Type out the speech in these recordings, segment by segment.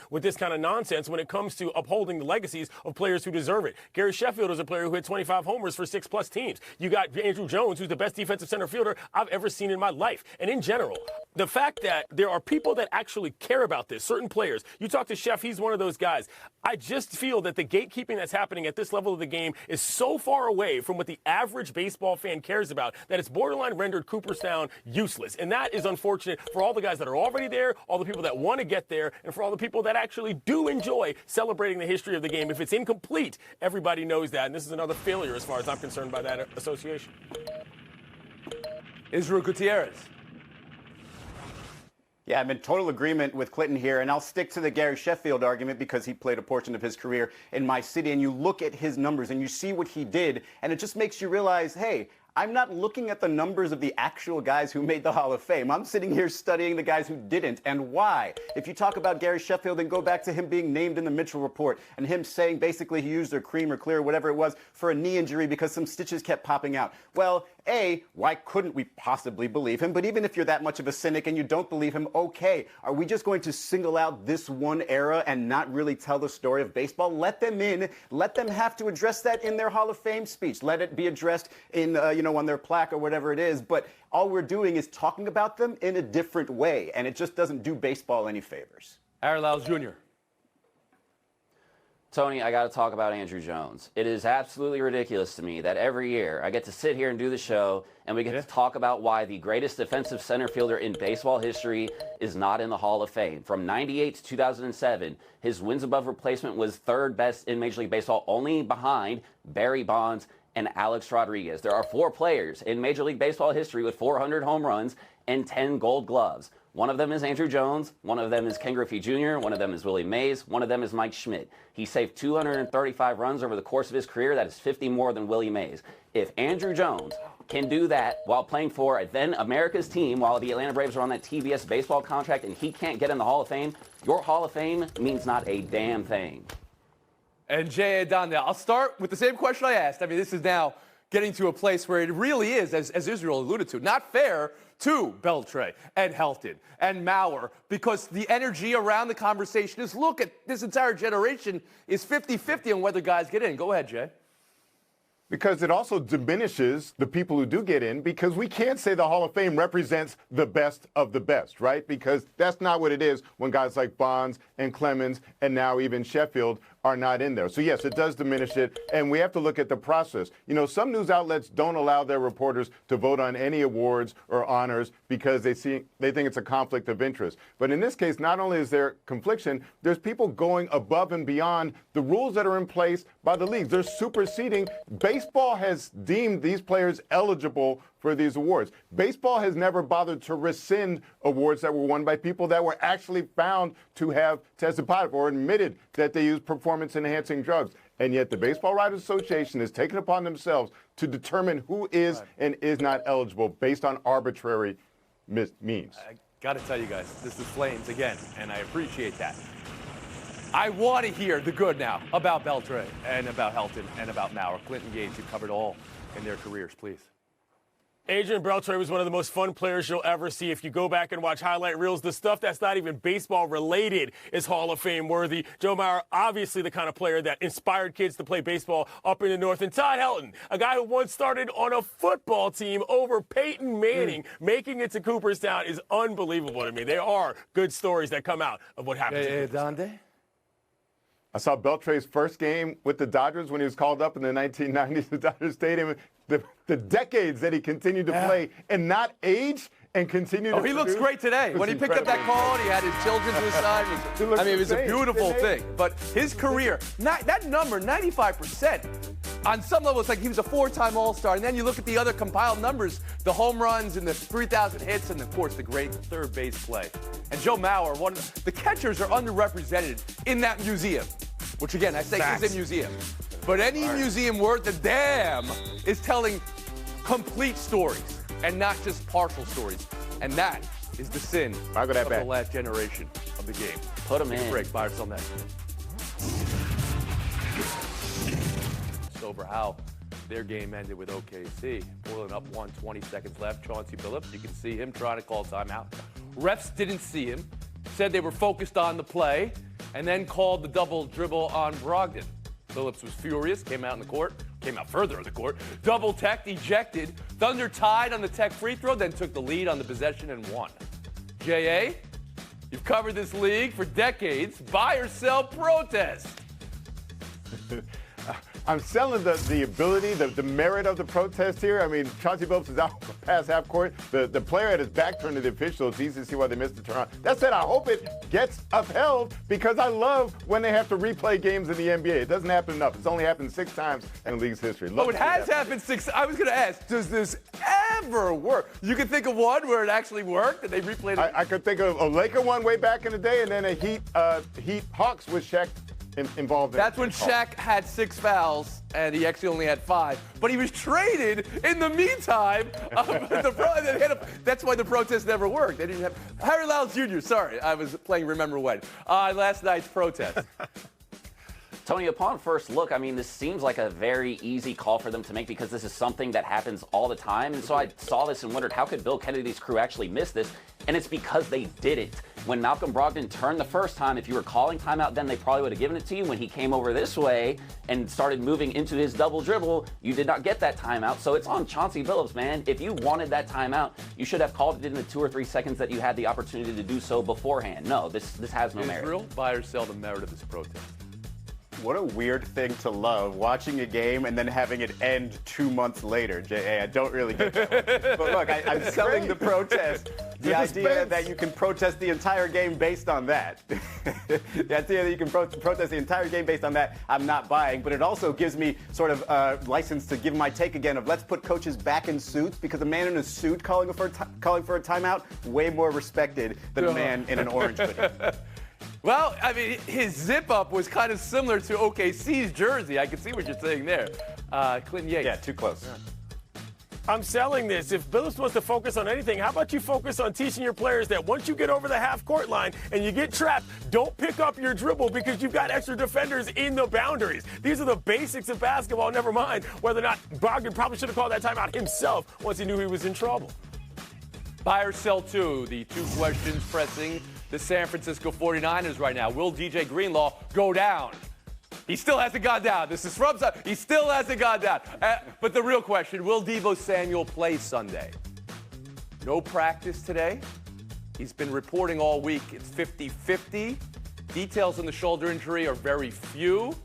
with this kind of nonsense when it comes to upholding the legacies of players who deserve it. Gary Sheffield is a player who hit 25 homers for 6+ teams. You got Andrew Jones, who's the best defensive center fielder I've ever seen in my life. And in general, the fact that there are people that actually care about this, certain players. You talk to Sheff, he's one of those guys. I just feel that the gatekeeping that's happening at this level of the game is so far away from what the average baseball fan cares about that it's borderline rendered Cooperstown useless. And that is unfortunate for all the guys that are already there, all the people that want to get there, and for all the people that actually do enjoy celebrating the history of the game. If it's incomplete, everybody knows that, and this is another failure as far as I'm concerned by that association. Israel Gutierrez. Yeah, I'm in total agreement with Clinton here, and I'll stick to the Gary Sheffield argument because he played a portion of his career in my city, and you look at his numbers and you see what he did, and it just makes you realize, hey, I'm not looking at the numbers of the actual guys who made the Hall of Fame. I'm sitting here studying the guys who didn't and why. If you talk about Gary Sheffield, then go back to him being named in the Mitchell Report and him saying basically he used a cream or clear, whatever it was, for a knee injury because some stitches kept popping out. Well, A, why couldn't we possibly believe him? But even if you're that much of a cynic and you don't believe him, okay, are we just going to single out this one era and not really tell the story of baseball? Let them in. Let them have to address that in their Hall of Fame speech. Let it be addressed in, on their plaque or whatever it is. But all we're doing is talking about them in a different way, and it just doesn't do baseball any favors. Aaron Lyles Jr. Tony, I got to talk about Andrew Jones. It is absolutely ridiculous to me that every year I get to sit here and do the show, and we get to talk about why the greatest defensive center fielder in baseball history is not in the Hall of Fame. From 98 to 2007, his wins above replacement was third best in Major League Baseball, only behind Barry Bonds and Alex Rodriguez. There are 4 players in Major League Baseball history with 400 home runs and 10 Gold Gloves. One of them is Andrew Jones, one of them is Ken Griffey Jr., one of them is Willie Mays, one of them is Mike Schmidt. He saved 235 runs over the course of his career. That is 50 more than Willie Mays. If Andrew Jones can do that while playing for then America's team, while the Atlanta Braves are on that TBS baseball contract, and he can't get in the Hall of Fame, your Hall of Fame means not a damn thing. And Jay Adonde. I'll start with the same question I asked. I mean, this is now getting to a place where it really is, as Israel alluded to, not fair to Beltre and Helton and Mauer, because the energy around the conversation is, look at this entire generation is 50-50 on whether guys get in. Go ahead, Jay. Because it also diminishes the people who do get in, because we can't say the Hall of Fame represents the best of the best, right? Because that's not what it is when guys like Bonds and Clemens and now even Sheffield are not in there. So, yes, it does diminish it, and we have to look at the process. You know, some news outlets don't allow their reporters to vote on any awards or honors because they think it's a conflict of interest. But in this case, not only is there confliction, there's people going above and beyond the rules that are in place by the leagues. They're superseding. Baseball has deemed these players eligible for these awards. Baseball has never bothered to rescind awards that were won by people that were actually found to have tested positive or admitted that they used performance-enhancing drugs. And yet the Baseball Writers Association has taken upon themselves to determine who is and is not eligible based on arbitrary means. I got to tell you guys, this is Flames again, and I appreciate that. I want to hear the good now about Beltre and about Helton and about Mauer. Clinton Yates, you covered all in their careers, please. Adrian Beltre was one of the most fun players you'll ever see. If you go back and watch highlight reels, the stuff that's not even baseball related is Hall of Fame worthy. Joe Mauer, obviously the kind of player that inspired kids to play baseball up in the North. And Todd Helton, a guy who once started on a football team over Peyton Manning, making it to Cooperstown is unbelievable to me. There are good stories that come out of what happened to Donde? I saw Beltre's first game with the Dodgers when he was called up in the 1990s at Dodger Stadium. The decades that he continued to play and not age and continue to he looks great today. When he picked up that call and he had his children to his side. I mean, it was a beautiful thing. But his career, that number, 95%, on some level, it's like he was a 4-time All-Star. And then you look at the other compiled numbers, the home runs and the 3,000 hits and, of course, the great third base play. And Joe Mauer, the catchers are underrepresented in that museum, which, again, I say is a museum. But any museum worth a damn is telling complete stories and not just partial stories. And that is the sin of the last generation of the game. Put them in. Break. Fire till next. Sober how their game ended with OKC. Portland up 1, 20 seconds left. Chauncey Billups, you can see him trying to call timeout. Refs didn't see him. said they were focused on the play, and then called the double dribble on Brogdon. Phillips was furious, came out further in the court, double-teched, ejected. Thunder tied on the tech free throw, then took the lead on the possession and won. J.A., you've covered this league for decades. Buy or sell protest? I'm selling the ability, the merit of the protest here. I mean, Chauncey Billups is out past half court. The player had his back turned to the official. It's easy to see why they missed the turn. That said, I hope it gets upheld because I love when they have to replay games in the NBA. It doesn't happen enough. It's only happened 6 times in the league's history. It has happened 6. I was going to ask, does this ever work? You can think of one where it actually worked and they replayed it. I could think of a Laker one way back in the day, and then a Heat Hawks with Shaq involved. That's when Shaq had 6 fouls and he actually only had 5. But he was traded in the meantime. That's why the protest never worked. They didn't have Harry Lyles Jr. Sorry, I was playing Remember When. Last night's protest. Tony, upon first look, I mean, this seems like a very easy call for them to make because this is something that happens all the time. And so I saw this and wondered, how could Bill Kennedy's crew actually miss this? And it's because they did it. When Malcolm Brogdon turned the first time, if you were calling timeout then, they probably would have given it to you. When he came over this way and started moving into his double dribble, you did not get that timeout. So it's on Chauncey Billups, man. If you wanted that timeout, you should have called it in the 2 or 3 seconds that you had the opportunity to do so beforehand. No, this has no merit. Israel, buy or sell the merit of this protest? What a weird thing to love, watching a game and then having it end 2 months later, J.A. I don't really get that. But look, I'm selling the protest. The idea that you can protest the entire game based on that. The idea that you can protest the entire game based on that, I'm not buying. But it also gives me sort of license to give my take again of let's put coaches back in suits, because a man in a suit calling for a timeout, way more respected than a man in an orange hoodie. Well, I mean, his zip-up was kind of similar to OKC's jersey. I can see what you're saying there. Clinton Yates. Yeah, too close. Yeah. I'm selling this. If Billups wants to focus on anything, how about you focus on teaching your players that once you get over the half-court line and you get trapped, don't pick up your dribble because you've got extra defenders in the boundaries. These are the basics of basketball, never mind whether or not Brogdon probably should have called that timeout himself once he knew he was in trouble. Buy or sell two, the 2 questions pressing the San Francisco 49ers right now. Will DJ Greenlaw go down? He still hasn't gone down. This is from he still hasn't gone down. But the real question, will Deebo Samuel play Sunday? No practice today. He's been reporting all week. It's 50-50. Details on the shoulder injury are very few,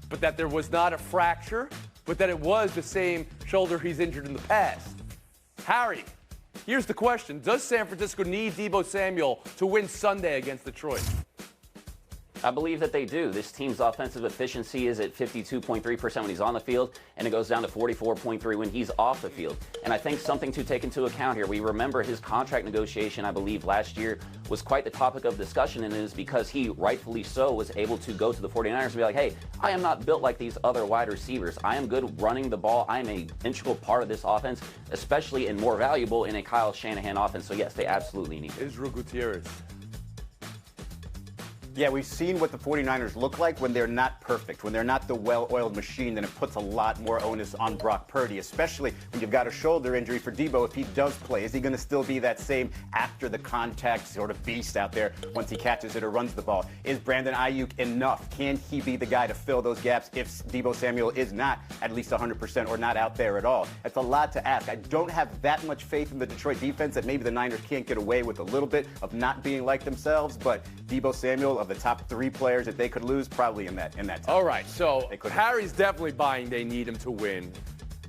but that there was not a fracture, but that it was the same shoulder he's injured in the past. Harry, here's the question. Does San Francisco need Deebo Samuel to win Sunday against Detroit? I believe that they do. This team's offensive efficiency is at 52.3% when he's on the field, and it goes down to 44.3% when he's off the field. And I think something to take into account here, we remember his contract negotiation, I believe, last year was quite the topic of discussion, and it is because he, rightfully so, was able to go to the 49ers and be like, hey, I am not built like these other wide receivers. I am good running the ball. I am an integral part of this offense, especially and more valuable in a Kyle Shanahan offense. So, yes, they absolutely need it. Israel Gutierrez. Yeah, we've seen what the 49ers look like when they're not perfect, when they're not the well-oiled machine. Then it puts a lot more onus on Brock Purdy, especially when you've got a shoulder injury for Deebo. If he does play, is he going to still be that same after the contact sort of beast out there once he catches it or runs the ball? Is Brandon Ayuk enough? Can he be the guy to fill those gaps if Deebo Samuel is not at least 100% or not out there at all? That's a lot to ask. I don't have that much faith in the Detroit defense that maybe the Niners can't get away with a little bit of not being like themselves, but Deebo Samuel, of the top 3 players that they could lose, probably in that time. All right, so Harry's definitely buying they need him to win.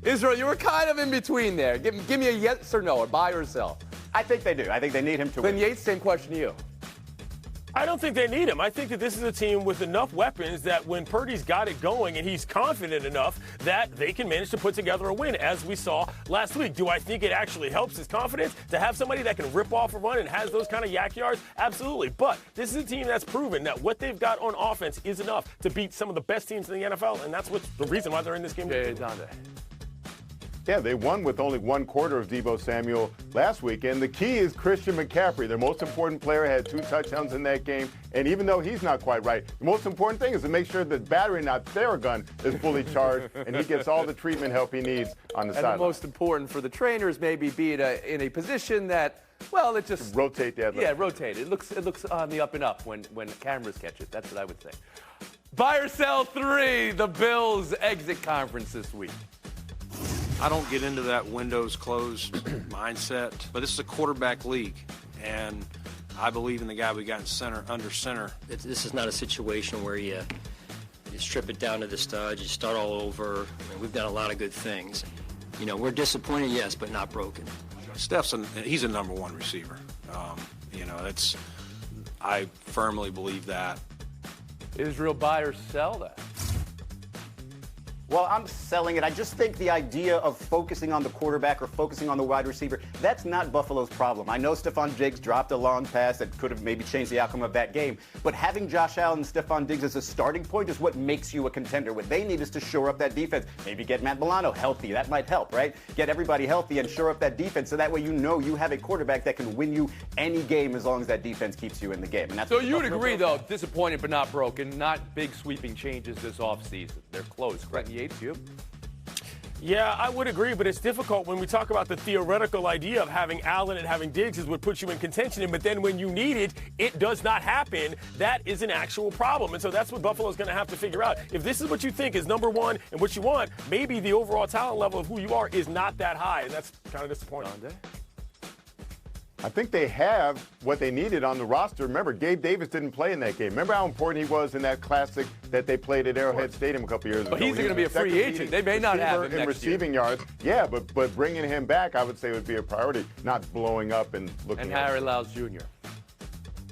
Israel, you were kind of in between there. Give me a yes or no, a buy or sell. I think they do. I think they need him to win. Yates, same question to you. I don't think they need him. I think that this is a team with enough weapons that when Purdy's got it going and he's confident enough that they can manage to put together a win, as we saw last week. Do I think it actually helps his confidence to have somebody that can rip off a run and has those kind of yak yards? Absolutely. But this is a team that's proven that what they've got on offense is enough to beat some of the best teams in the NFL, and that's the reason why they're in this game. Yeah, they won with only 1 quarter of Deebo Samuel last week. And the key is Christian McCaffrey. Their most important player had 2 touchdowns in that game. And even though he's not quite right, the most important thing is to make sure the battery, not Theragun, is fully charged and he gets all the treatment help he needs on the sideline. And the most important for the trainers maybe be in a position that Well, it just rotate the other. Yeah, rotate. It looks on the up and up when cameras catch it. That's what I would say. Buy or sell 3. The Bills exit conference this week. I don't get into that windows closed mindset, but this is a quarterback league, and I believe in the guy we got in under center. This is not a situation where you strip it down to the studs, you start all over. I mean, we've done a lot of good things. You know, we're disappointed, yes, but not broken. He's a number 1 receiver. I firmly believe that. Israel, buy or sell that? Well, I'm selling it. I just think the idea of focusing on the quarterback or focusing on the wide receiver, that's not Buffalo's problem. I know Stephon Diggs dropped a long pass that could have maybe changed the outcome of that game, but having Josh Allen and Stephon Diggs as a starting point is what makes you a contender. What they need is to shore up that defense. Maybe get Matt Milano healthy. That might help, right? Get everybody healthy and shore up that defense so that way you know you have a quarterback that can win you any game as long as that defense keeps you in the game. And that's so you would agree, though, disappointed but not broken, not big sweeping changes this offseason. They're close, correct? Yates, you? Yeah, I would agree, but it's difficult when we talk about the theoretical idea of having Allen and having Diggs is what puts you in contention. But then when you need it, it does not happen. That is an actual problem. And so that's what Buffalo's going to have to figure out. If this is what you think is number 1 and what you want, maybe the overall talent level of who you are is not that high. And that's kind of disappointing. I think they have what they needed on the roster. Remember, Gabe Davis didn't play in that game. Remember how important he was in that classic that they played at Arrowhead Stadium a couple years ago? But he's going to be a free agent. They may not have him in next receiving yards. Yeah, but bringing him back, I would say, would be a priority, not blowing up and looking. And Harry Lyles Jr.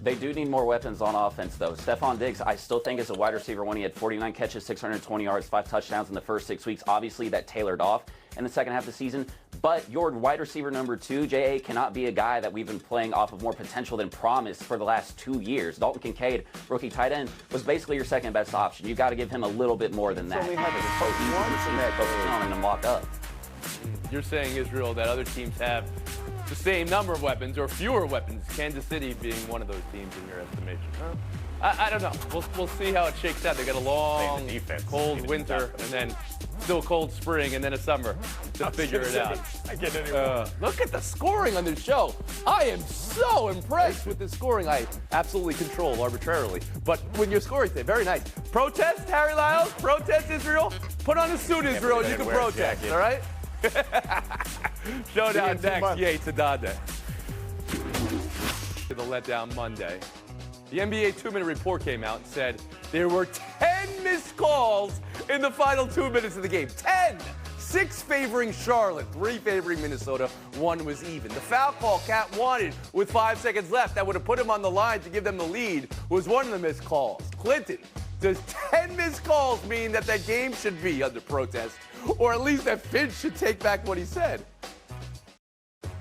They do need more weapons on offense, though. Stephon Diggs, I still think is a wide receiver when he had 49 catches, 620 yards, 5 touchdowns in the first 6 weeks. Obviously, that tailored off in the second half of the season. But your wide receiver number 2, J.A., cannot be a guy that we've been playing off of more potential than promise for the last 2 years. Dalton Kincaid, rookie tight end, was basically your second best option. You got to give him a little bit more than that. Only have focusing on him to lock up. You're saying, Israel, that other teams have the same number of weapons or fewer weapons, Kansas City being one of those teams in your estimation. I don't know. We'll see how it shakes out. They got a long, cold winter and then still cold spring and then a summer to figure it out. I get it. Look at the scoring on this show. I am so impressed with the scoring. I absolutely control arbitrarily. But when you're scoring today, very nice. Protest, Harry Lyles. Protest, Israel. Put on a suit, Israel, and you can protest, all right? Showdown next, Yates and Dade. The letdown Monday. The NBA 2-minute report came out and said there were 10 missed calls in the final 2 minutes of the game. 10! 6 favoring Charlotte, 3 favoring Minnesota, 1 was even. The foul call Cat wanted with 5 seconds left that would have put him on the line to give them the lead was one of the missed calls. Clinton, does 10 missed calls mean that that game should be under protest? Or at least that Finch should take back what he said?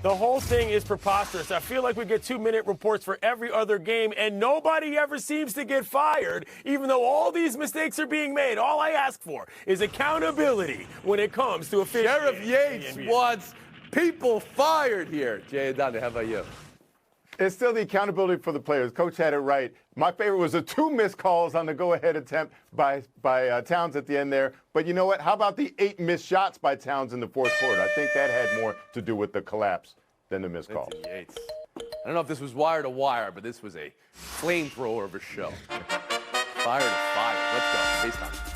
The whole thing is preposterous. I feel like we get 2-minute reports for every other game, and nobody ever seems to get fired, even though all these mistakes are being made. All I ask for is accountability when it comes to officiating. Sheriff Yates wants people fired here. Jay Adonde, how about you? It's still the accountability for the players. Coach had it right. My favorite was the 2 missed calls on the go-ahead attempt by Towns at the end there. But you know what? How about the 8 missed shots by Towns in the fourth quarter? I think that had more to do with the collapse than the missed call. Yates. I don't know if this was wire to wire, but this was a flamethrower of a show. Fire to fire. Let's go. FaceTime.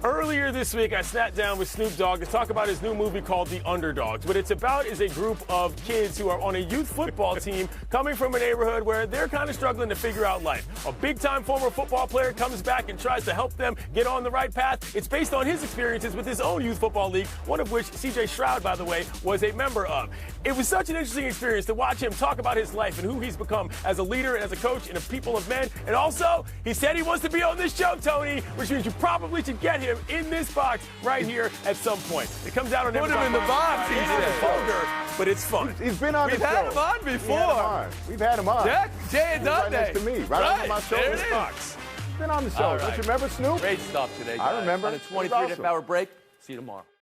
Earlier this week, I sat down with Snoop Dogg to talk about his new movie called The Underdogs. What it's about is a group of kids who are on a youth football team coming from a neighborhood where they're kind of struggling to figure out life. A big-time former football player comes back and tries to help them get on the right path. It's based on his experiences with his own youth football league, one of which C.J. Stroud, by the way, was a member of. It was such an interesting experience to watch him talk about his life and who he's become as a leader and as a coach and a people of men. And also, he said he wants to be on this show, Tony, which means you probably should get him in this box right here at some point. It comes out on Put him in the box, he said. Vulgar, but it's fun. He's been on the show. We've had him on before. We've had him on. Jack, Jay and Right Dante. next to me. Right on my shoulder. There it is. Box. He's been on the show. All right. Don't you remember Snoop? Great stuff today, guys. I remember. On a 23.5 hour break. See you tomorrow.